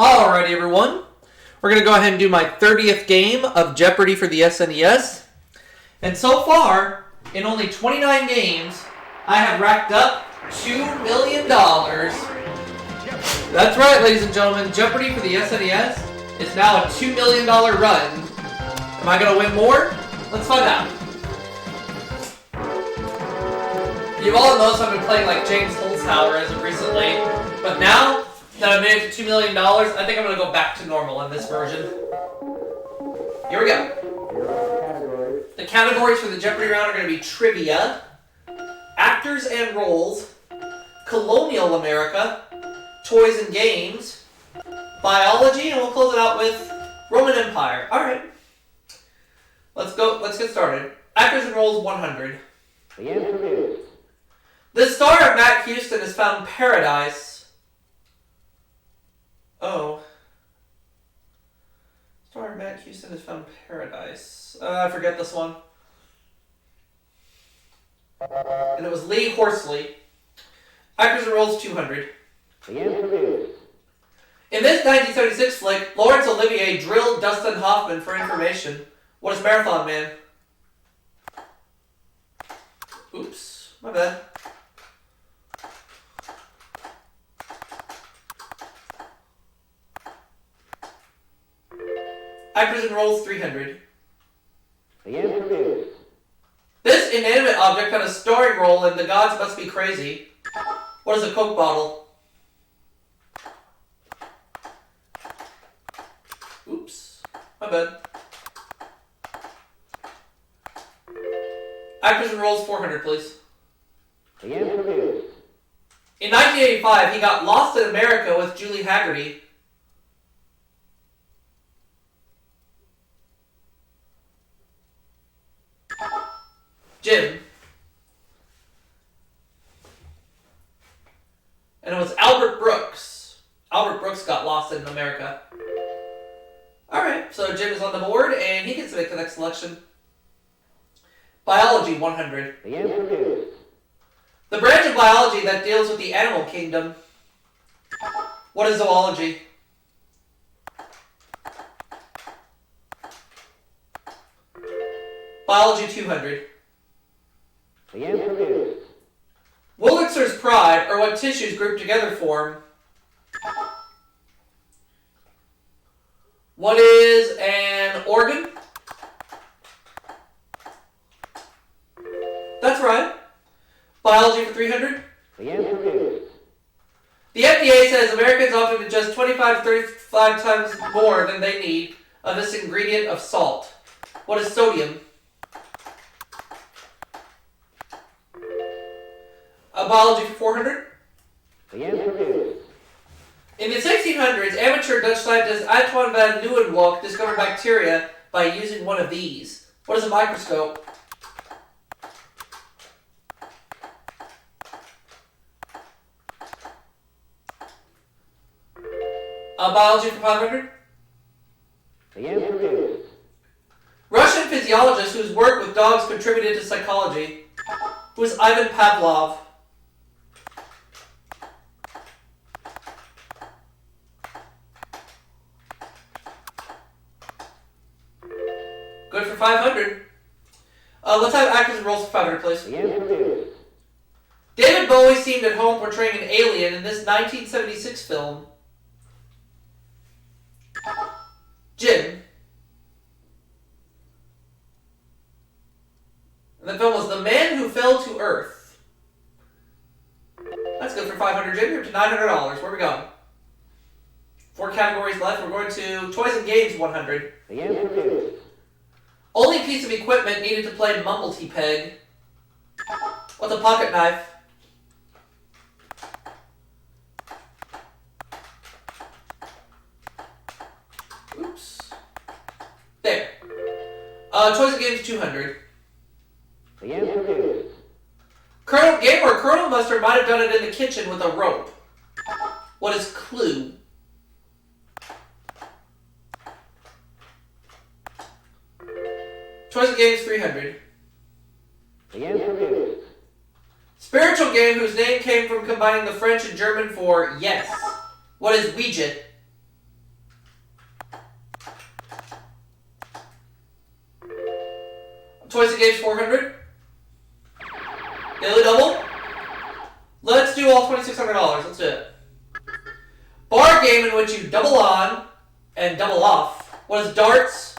Alrighty, everyone. We're going to go ahead and do my 30th game of Jeopardy for the SNES. And so far, in only 29 games, I have racked up $2 million. That's right, ladies and gentlemen. Jeopardy for the SNES is now a $2 million run. Am I going to win more? Let's find out. You've all noticed I've been playing like James Holzhauer as of recently, but now that I've made it to $2 million, I think I'm going to go back to normal in this version. Here we go. The categories for the Jeopardy round are going to be trivia, actors and roles, colonial America, toys and games, biology, and we'll close it out with Roman Empire. Alright. Let's go. Let's get started. Actors and roles 100. The answer is... The star of Matt Houston has found paradise. Oh. Star of Matt Houston has found paradise. I forget this one. And it was Lee Horsley. Actors and roles 200. The answer is... In this 1976 flick, Laurence Olivier drilled Dustin Hoffman for information. What is Marathon Man? Oops, my bad. Actors and roles 300. The answer is... This inanimate object had a starring role in The Gods Must Be Crazy. What is a Coke bottle? Oops, my bad. Actors and roles 400, please. The answer is... In 1985, he got lost in America with Julie Haggerty. Jim. And it was Albert Brooks. Albert Brooks got lost in America. Alright, so Jim is on the board, and he gets to make the next selection. Biology 100. The answer is... The branch of biology that deals with the animal kingdom. What is zoology? Biology 200. The answer is... Wurlitzer's pride, or what tissues grouped together form. What is an organ? That's right. Biology for 300. The answer is... The FDA says Americans often ingest 25 to 35 times more than they need of this ingredient of salt. What is sodium? Biology for 400. The answer is... In the 1600s, amateur Dutch scientist Antoine van Leeuwenhoek discovered bacteria by using one of these. What is a microscope? Biology for 500. The answer is... Russian physiologist whose work with dogs contributed to psychology. Who is Ivan Pavlov? Good for 500. Let's have actors and roles for 500, please. The answer is... David Bowie seemed at home portraying an alien in this 1976 film. Jim. And the film was The Man Who Fell to Earth. That's good for 500, Jim. You're up to $900. Where are we going? 4 categories left. We're going to toys and games 100. The answer is... Only piece of equipment needed to play Mumblety Peg. What's a pocket knife? Oops. There. Toys and games 200. The answer is... Colonel Mustard might have done it in the kitchen with a rope. What is Clue? Toys and games 300. The answer is... Spiritual game whose name came from combining the French and German for yes. What is Ouija? Twice engaged 400. Daily double. Let's do all $2,600. Let's do it. Bar game in which you double on and double off. What is darts?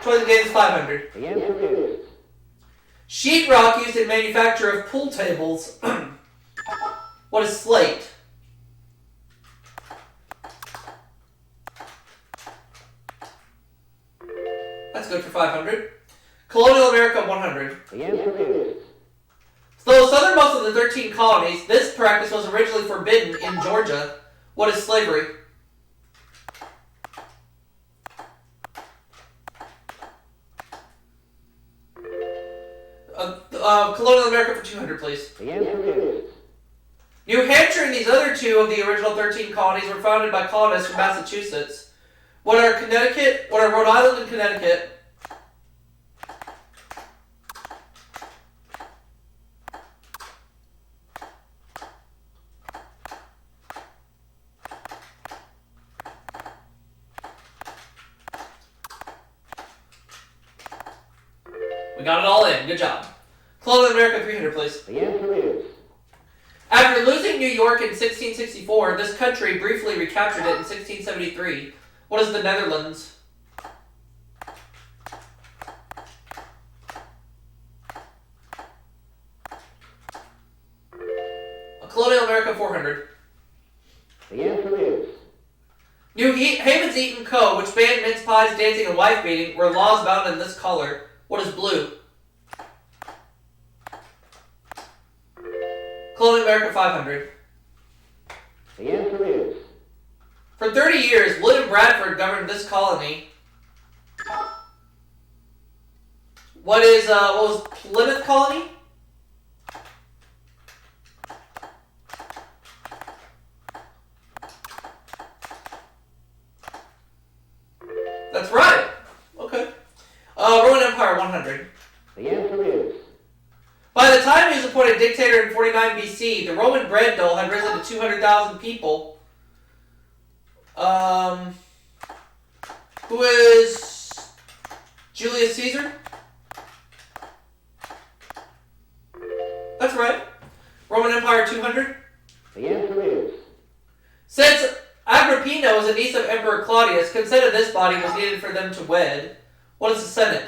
Twice engaged 500. The answer is Sheetrock used in manufacture of pool tables. What is slate? That's good for 500. Colonial America 100. the answer is Though southernmost of the 13 colonies, this practice was originally forbidden in Georgia. What is slavery? Colonial America for 200, please. the answer is New Hampshire and these other two of the original 13 colonies were founded by colonists from Massachusetts. What are Rhode Island and Connecticut? We got it all in. Good job. Colonial America 300, please. the answer is After losing New York in 1664, this country briefly recaptured it in 1673. What is the Netherlands? Colonial America 400. the answer is New Haven's Eaton Co., which banned mince pies, dancing, and wife beating, were laws bound in this color. What is blue? Colonial America 500. the answer is For 30 years, William Bradford governed this colony. What was Plymouth Colony? That's right. Okay. Roman Empire 100. the answer is By the time he was appointed dictator in 49 BC, the Roman bread dole had risen to 200,000 people. Who is Julius Caesar? That's right. Roman Empire 200. the answer is Since Agrippina was a niece of Emperor Claudius, consent of this body was needed for them to wed. What is the Senate?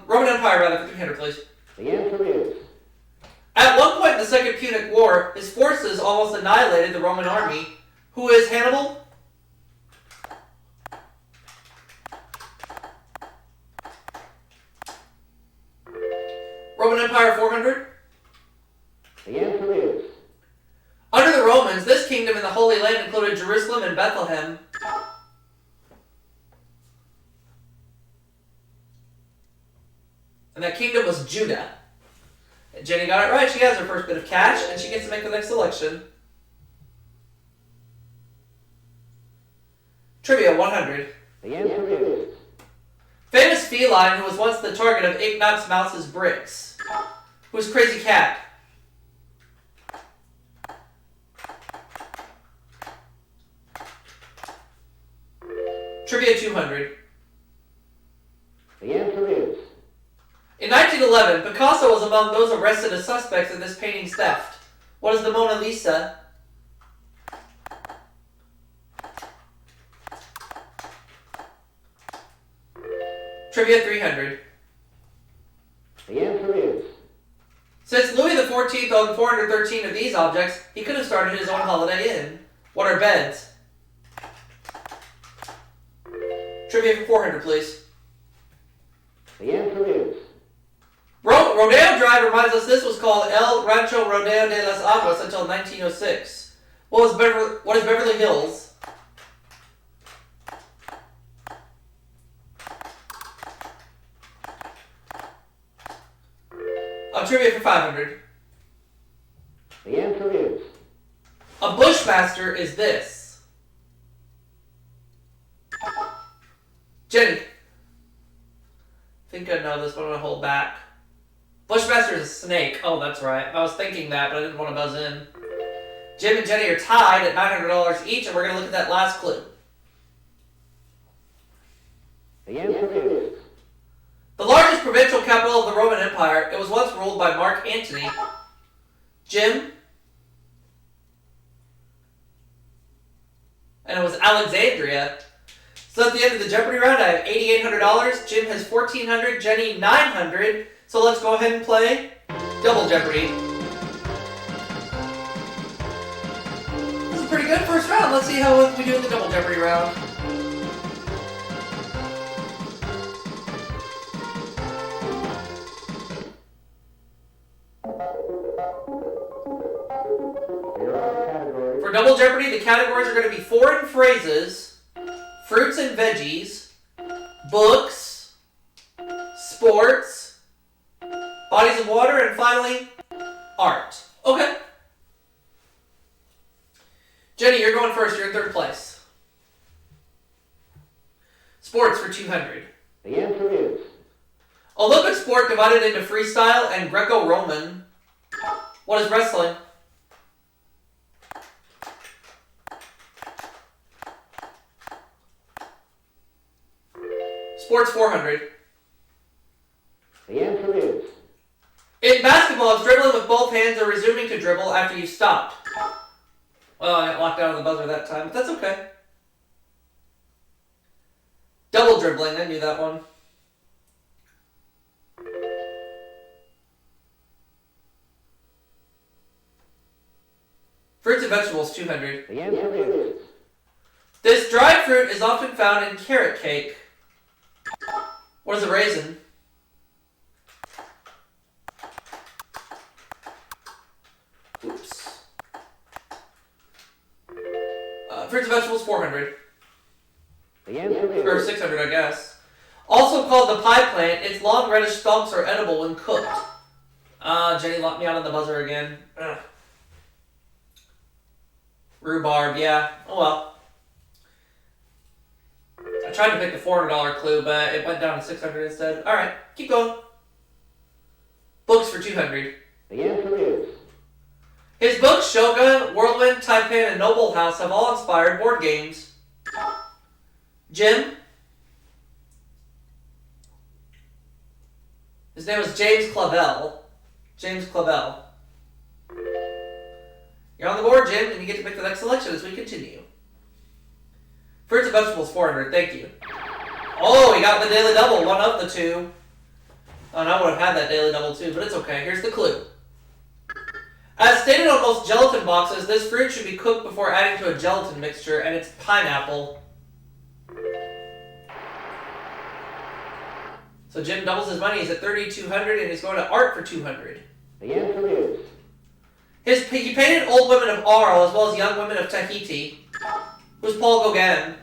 Roman Empire, rather, for 300, please. the answer is At one point in the Second Punic War, his forces almost annihilated the Roman army. Who is Hannibal? Roman Empire 400. the answer is Under the Romans, this kingdom in the Holy Land included Jerusalem and Bethlehem. And that kingdom was Judah. Jenny got it right. She has her first bit of cash, and she gets to make the next selection. Trivia 100. the answer is Famous feline who was once the target of Ignaz Mouse's bricks. Who's Crazy Cat? Trivia 200. the answer is In 1911, Picasso was among those arrested as suspects in this painting's theft. What is the Mona Lisa? Trivia 300. the answer is Since Louis XIV owned 413 of these objects, he could have started his own Holiday Inn. What are beds? Trivia for 400, please. the answer is Rodeo Drive reminds us this was called El Rancho Rodeo de las Aguas until 1906. What is Beverly Hills? Trivia for 500. the answer is A Bushmaster is this. Jenny. I think I know this, but I'm going to hold back. Bushmaster is a snake. Oh, that's right. I was thinking that, but I didn't want to buzz in. Jim and Jenny are tied at $900 each, and we're going to look at that last clue. The answer is The largest provincial capital of the Roman Empire, it was once ruled by Mark Antony. Jim? And it was Alexandria. So at the end of the Jeopardy round, I have $8,800. Jim has $1,400. Jenny, $900. So let's go ahead and play Double Jeopardy. This is a pretty good first round. Let's see how we do in the Double Jeopardy round. For Double Jeopardy, the categories are going to be foreign phrases, fruits and veggies, books, sports, bodies of water, and finally, art. Okay. Jenny, you're going first. You're in third place. Sports for $200. the answer is Olympic sport divided into freestyle and GRECO-ROMAN. What is wrestling? Sports $400. the answer is In basketball, it's dribbling with both hands or resuming to dribble after you've stopped. Well, I got locked out of the buzzer that time, but that's okay. Double dribbling, I knew that one. Fruits and vegetables, $200. the answer is This dried fruit is often found in carrot cake. What is a raisin? Oops. Fruits and vegetables, $400. the answer Or is $600, I guess. Also called the pie plant, its long reddish stalks are edible when cooked. Jenny locked me out on the buzzer again. Ugh. Rhubarb, yeah. Oh well. I tried to pick the $400 clue, but it went down to $600 instead. Alright, keep going. Books for $200. the answer is His books, Shogun, Whirlwind, Taipan, and Noble House, have all inspired board games. Jim? His name was James Clavell. James Clavell. You're on the board, Jim, and you get to pick the next selection as we continue. Fruits and vegetables, $400. Thank you. Oh, he got the daily double, one of the two. Oh, and I would have had that daily double too, but it's okay. Here's the clue. As stated on most gelatin boxes, this fruit should be cooked before adding to a gelatin mixture, and it's pineapple. So Jim doubles his money. He's at $3,200, and he's going to art for $200. the answer is He painted old women of Arles as well as young women of Tahiti. Who's Paul Gauguin?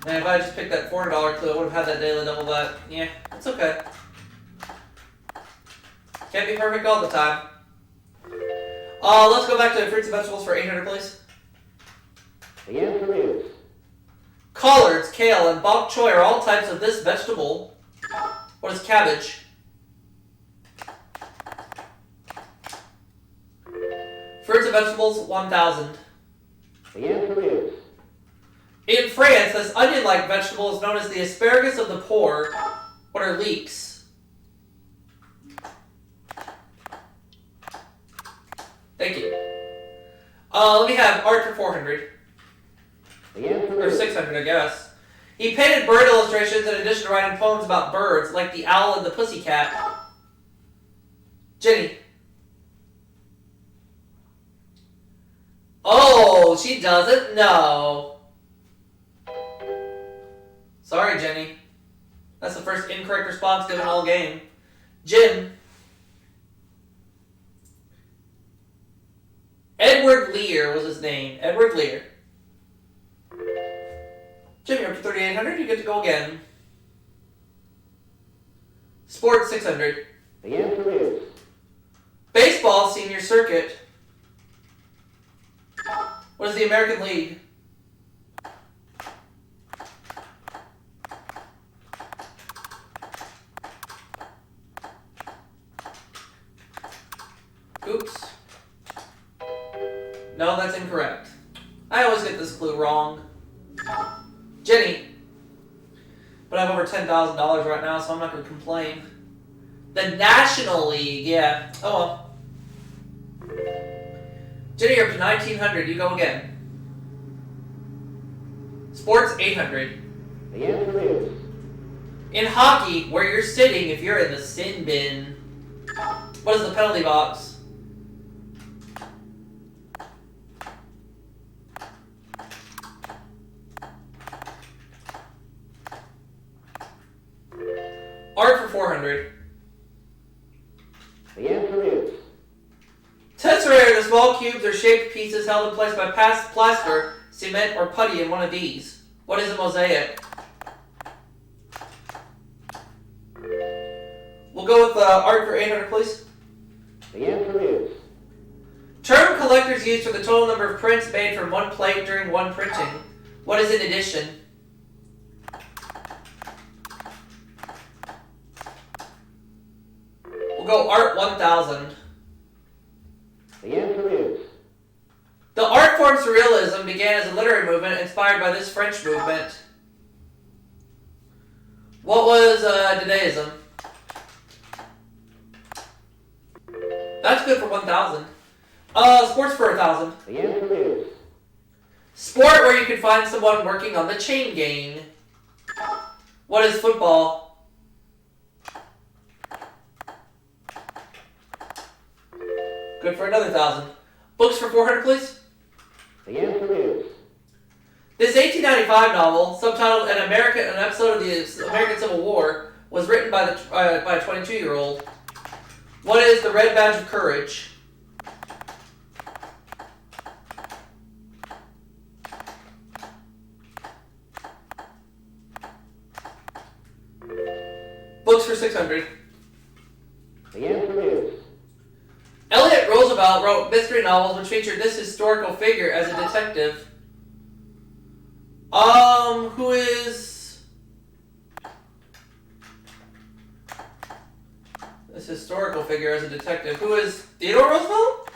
Man, if I just picked that $400 clue, I would have had that daily double, but yeah, it's okay. Can't be perfect all the time. Let's go back to fruits and vegetables for $800, please. the answer is Collards, kale, and bok choy are all types of this vegetable. What is cabbage? Fruits and vegetables, $1,000. the answer is In France, this onion-like vegetable is known as the asparagus of the poor. What are leeks? Thank you. Let me have art for $400. the answer Or is $600, I guess. He painted bird illustrations in addition to writing poems about birds, like the owl and the pussycat. Jenny. Oh, she doesn't know. Sorry, Jenny. That's the first incorrect response given all game. Jim. Edward Lear was his name. Edward Lear. Jim, you're up to $3,800. You get to go again. Sports, $600. the answer is Baseball, senior circuit. What is the American League? Oops. No, that's incorrect. I always get this clue wrong. Jenny. But I have over $10,000 right now, so I'm not going to complain. The National League, yeah. Oh well. Jenny, you're up to 1900. You go again. Sports, 800. The answer is In hockey, where you're sitting if you're in the sin bin. What is the penalty box? Art for 400. the answer is Tesserae are the small cubes or shaped pieces held in place by plaster, cement, or putty in one of these. What is a mosaic? We'll go with art for 800, please. the answer is Term collectors use for the total number of prints made from one plate during one printing. What is an edition? We'll go art 1000. the answer is The art form Surrealism began as a literary movement inspired by this French movement. What was Dadaism? That's good for 1000. Sports for 1000. the answer is Sport where you can find someone working on the chain gang. What is football? Good for another 1000. Books for 400, please. the answer is This 1895 novel, subtitled "An episode of the American Civil War," was written by a 22-year-old. What is the Red Badge of Courage? Books for 600. the answer is Elliot Roosevelt wrote mystery novels which featured this historical figure as a detective. Who is this historical figure as a detective? Who is Theodore Roosevelt?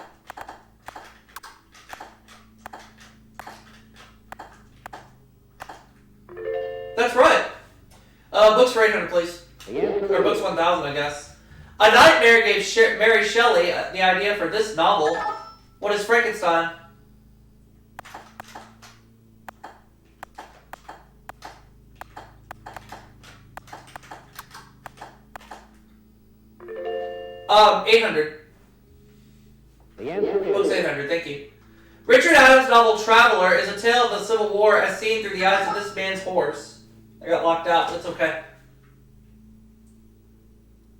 That's right. Books for 800, please. the answer Or books is 1000, I guess. A nightmare gave Mary Shelley the idea for this novel. What is Frankenstein? Um, 800. the answer Books is 800, thank you. Richard Adams' novel Traveler is a tale of the Civil War as seen through the eyes of this man's horse. I got locked out, that's okay.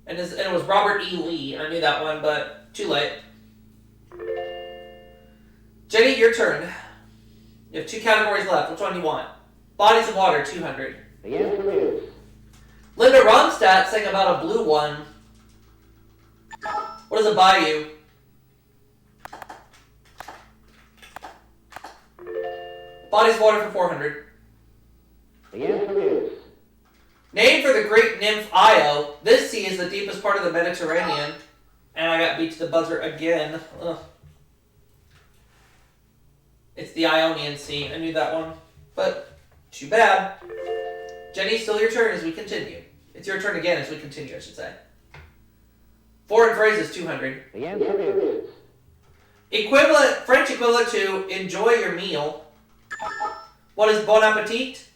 And it was Robert E. Lee. I knew that one, but too late. Jenny, your turn. You have 2 categories left. Which one do you want? Bodies of Water, 200. the answer is Linda Ronstadt sang about a blue one. What is a bayou? Bodies of Water for 400. the answer is Named for the great nymph Io, this sea is the deepest part of the Mediterranean. And I got beat to the buzzer again. Ugh. It's the Ionian Sea. I knew that one. But, too bad. Jenny, still your turn as we continue. It's your turn again as we continue, I should say. Foreign phrases, 200. the answer is French equivalent to enjoy your meal. What is bon appetit?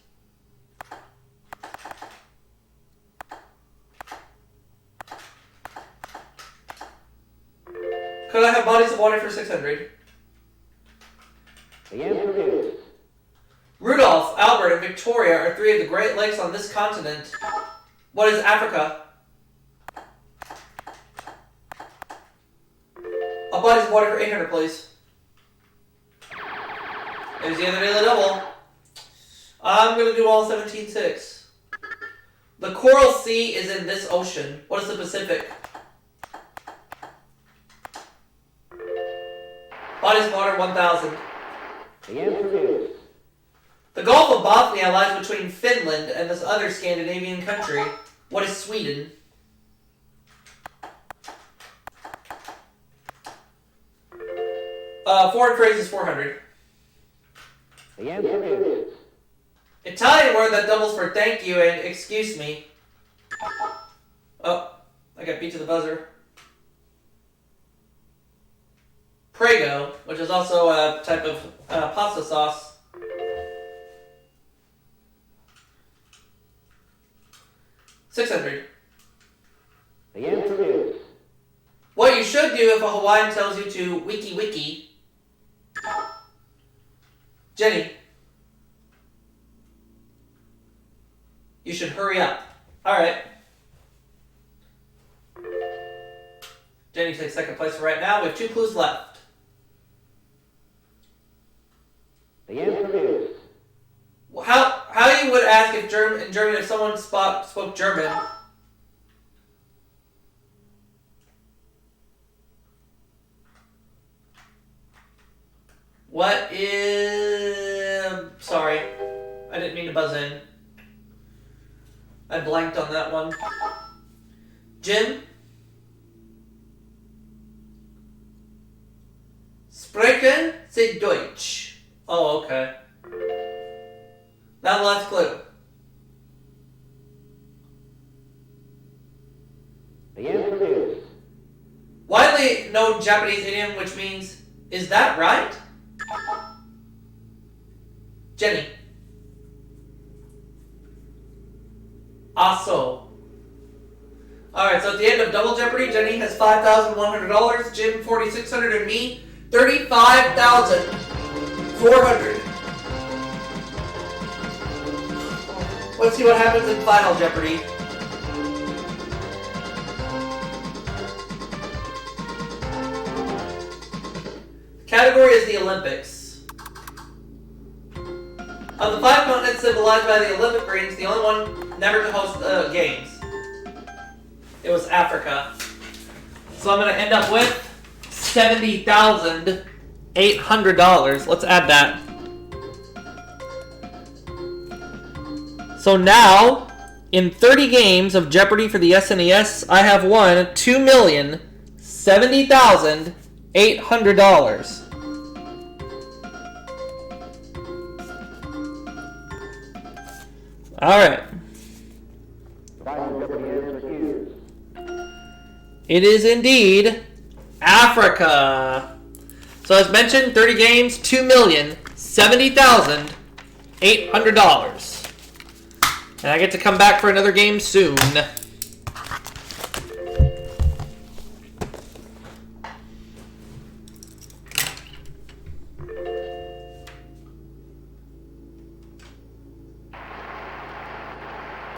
Could I have bodies of water for 600? the answer is Rudolph, Albert, and Victoria are 3 of the Great Lakes on this continent. What is Africa? A bodies of water for 800, please. There's the other daily double. I'm going to do all 17.6. The Coral Sea is in this ocean. What is the Pacific? Bodies of water, 1,000. the answer is The Gulf of Bothnia lies between Finland and this other Scandinavian country. What is Sweden? Foreign phrase is 400. The answer is Italian word that doubles for thank you and excuse me. Oh, I got beat to the buzzer. Prego, which is also a type of pasta sauce. $600. the answer is What you should do if a Hawaiian tells you to wiki wiki. Jenny. You should hurry up. Alright. Jenny takes second place right now. We have 2 clues left. the answer is How you would ask if in Germany if someone spoke German? What is... Sorry. I didn't mean to buzz in. I blanked on that one. Jim? Sprechen Sie Deutsch. Oh, okay. Now the last clue. the answer is Widely known Japanese idiom which means, is that right? Jenny. Aso. Alright, so at the end of Double Jeopardy, Jenny has $5,100, Jim $4,600, and me $35,400. Let's see what happens in Final Jeopardy. Category is the Olympics. Of the 5 continents symbolized by the Olympic rings, the only one never to host the games. It was Africa. So I'm going to end up with $70,800. Let's add that. So now, in 30 games of Jeopardy for the SNES, I have won $2,070,800. All right. Final Jeopardy answer is It is indeed Africa. So as mentioned, 30 games, $2,070,800. And I get to come back for another game soon.